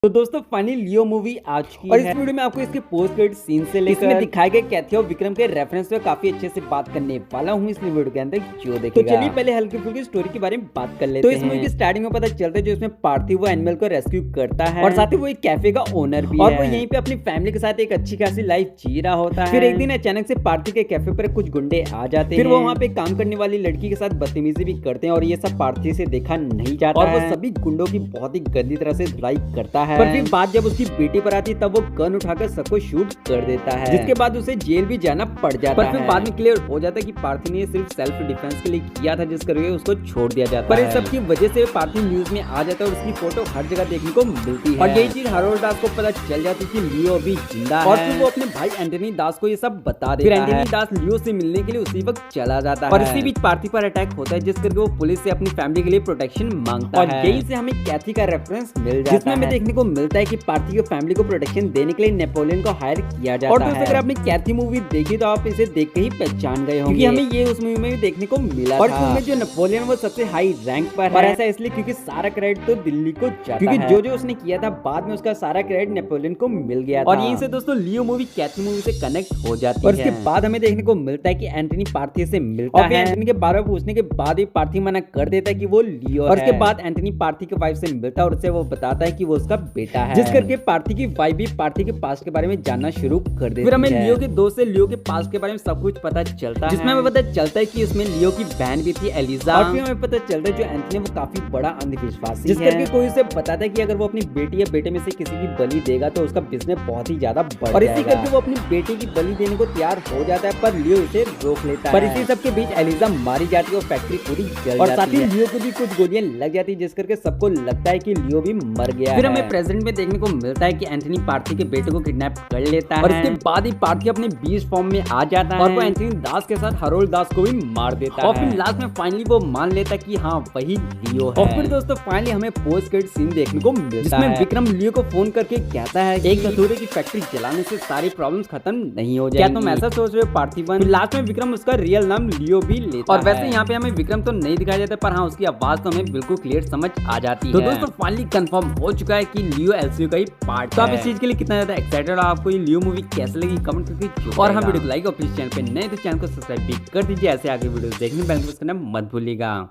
तो दोस्तों फाइनली लियो मूवी आ चुकी है और इस वीडियो में आपको इसके पोस्ट क्रेडिट सीन से लेकर इसमें दिखाए गए कैथी और विक्रम के रेफरेंस पे काफी अच्छे से बात करने वाला हूँ इस वीडियो के अंदर जो देखेगा। तो चलिए पहले हल्की फुल्की स्टोरी के बारे में बात कर लेते हैं। तो इस मूवी की स्टार्टिंग में पता चलता है जो इसमें पार्थिव वो एनिमल को रेस्क्यू करता है और साथ ही वो एक कैफे का ओनर भी है और वो यहीं पे अपनी फैमिली के साथ एक अच्छी खासी लाइफ जी रहा होता है। फिर एक दिन अचानक से पार्थिव के कैफे पर कुछ गुंडे आ जाते हैं। फिर वो वहाँ पे काम करने वाली लड़की के साथ बदतमीजी भी करते हैं और ये सब पार्थिव से देखा नहीं जाता और वो सभी गुंडों की बहुत ही गंदी तरह से धुलाई करता है। पर फिर बात जब उसकी बेटी पर आती तब वो गन उठाकर सबको शूट कर देता है, जिसके बाद उसे जेल भी जाना पड़ जाता है। पर फिर बाद में क्लियर हो जाता है कि पार्थिव ने सिर्फ सेल्फ डिफेंस के लिए किया था, जिस करके उसको छोड़ दिया जाता है। पर इस सब की वजह से पार्थिव न्यूज में आ जाता है और उसकी फोटो हर जगह देखने को मिलती है और यही चीज हरोल्ड दास को पता चल जाती है कि लियो अभी जिंदा है और फिर वो अपने भाई एंटनी दास को ये सब बता देता है। फिर एंटनी दास लियो से मिलने के लिए उसी वक्त चला जाता है और इसी बीच पार्थिव पर अटैक होता है, जिस करके वो पुलिस से अपनी फैमिली के लिए प्रोटेक्शन मांगता है और यही से हमें कैथी का रेफरेंस मिल जाता है, जिसमें हमें देखने को मिलता है कि पार्थिव की फैमिली को प्रोटेक्शन देने के लिए नेपोलियन को हायर किया जाता है। और दोस्तों अगर आपने कैथी मूवी देखी तो आप इसे देख के ही पहचान गए होंगे, क्योंकि हमें ये उस मूवी में भी देखने को मिला और उसमें जो नेपोलियन वो सबसे हाई रैंक पर है। ऐसा इसलिए क्योंकि सारा क्रेडिट तो दिल्ली को जाता है, क्योंकि जो जो उसने किया था बाद में उसका सारा क्रेडिट नेपोलियन को मिल गया था। और यहीं से दोस्तों लियो मूवी कैथी मूवी से कनेक्ट हो जाती है और उसके बाद हमें देखने को मिलता है कि एंटनी पार्थिव से मिलता है। एंटनी के बारे में पूछने के बाद ही पार्थिव मना कर देता है कि वो लियो है और उसके बाद एंटनी पार्थिव की वाइफ से मिलता है और उससे वो बताता है कि वो उसका बेटा है, जिस करके पार्थिव की वाइफ भी पार्थिव के पास्ट के बारे में जानना शुरू कर देती है। फिर हमें लियो के दोस्त से लियो के पास्ट के बारे में सब कुछ पता चलता है, जिसमें हमें पता चलता है कि उसमें लियो की बहन भी थी एलिजा और फिर हमें पता चलता है जो एंथनी वो काफी बड़ा अंधविश्वासी है, जिस करके कोई उसे बताता है कि अगर वो अपनी बेटी या बेटे में से किसी की बलि देगा तो उसका बिजनेस बहुत ही ज्यादा बढ़ और इसी करके वो अपनी बेटी की बलि देने को तैयार हो जाता है, पर लियो इसे रोक लेता है। पर इसी सब के बीच एलिजा मारी जाती है और फैक्ट्री पूरी जल और साथ ही लियो को भी कुछ गोलियां लग जाती है, जिस करके सबको लगता है कि लियो भी मर गया। फिर हमें प्रेजेंट में देखने को मिलता है कि एंथनी पार्थिव के बेटे को किडनैप कर लेता है और इसके बाद ही पार्थिव अपने बीच फॉर्म में आ जाता है और वो एंथनी दास के साथ हरोल्ड दास को भी मार देता है और फिर लास्ट में फाइनली वो मान लेता है कि हाँ वही लियो है। और फिर दोस्तों फाइनली हमें पोस्ट क्रेडिट सीन देखने को मिलता है, जिसमें विक्रम लियो को फोन करके कहता है एक धतूरे की फैक्ट्री जलाने से सारी प्रॉब्लम्स खत्म नहीं हो जाएंगी। क्या तुम ऐसा सोच रहे हो पार्थिवन? लास्ट में विक्रम उसका रियल नाम लियो भी लेता है और वैसे यहाँ पे हमें विक्रम तो नहीं दिखाया जाता, पर हाँ उसकी आवाज तो हमें बिल्कुल क्लियर समझ आ जाती है। तो दोस्तों फाइनली कंफर्म हो चुका है कि लियो एलसीयू का ही पार्ट। तो आप इस चीज के लिए कितना ज्यादा एक्साइटेड हो? आपको ये लियो मूवी कैसे लगी कमेंट करके और हम वीडियो को लाइक और प्लीज चैनल पे नए तो चैनल को सब्सक्राइब भी कर दीजिए। ऐसे आगे वीडियो देखने बेल प्रेस करना मत भूलिएगा।